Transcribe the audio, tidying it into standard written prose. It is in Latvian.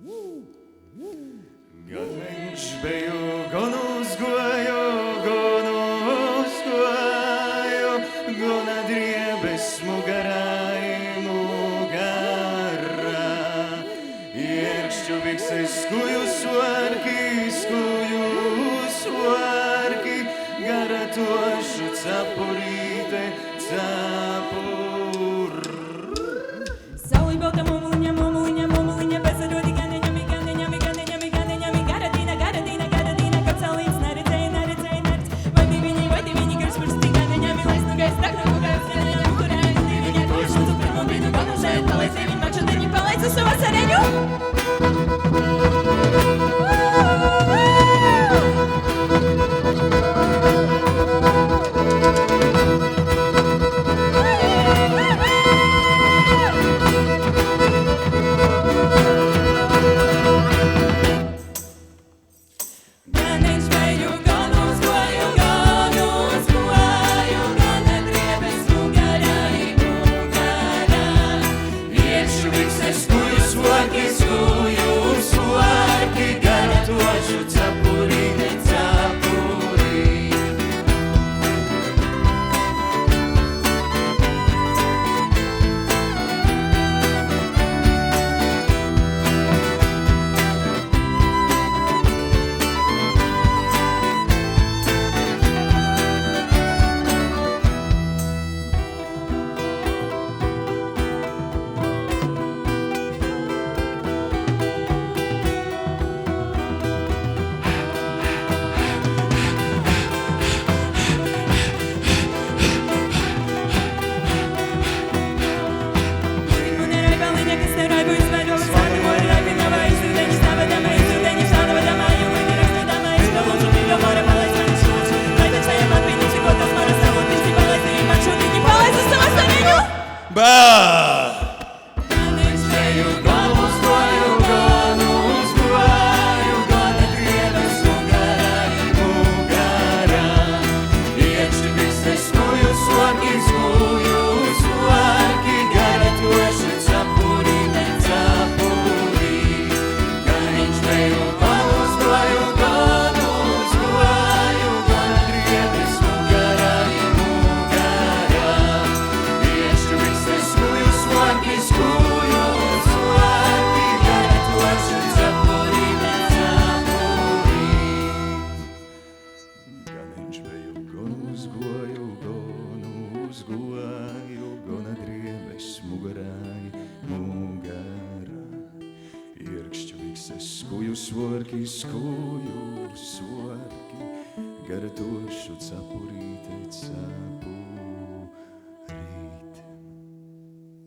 Gan viņš biju, gan uzgoju, gan adriebes mugaraimu garā. Iekšķu vikses skuju svarki, gara tošu capurīte, capur. Sauli balta mumuliņa, bezarodi ganeņami, gara dīna, kad saulīts neredzēja, vai diviņi, garšpursti ganeņami, lai snugais, taknoku, kāds ganeņami, kurēji diviņa, kurš lūdzu pirmo brīnu, galnošēt, palaic diviņi, man šodien palaic uz savu sareņu. Skuju svarki, gara tošu capurīte, capurīte.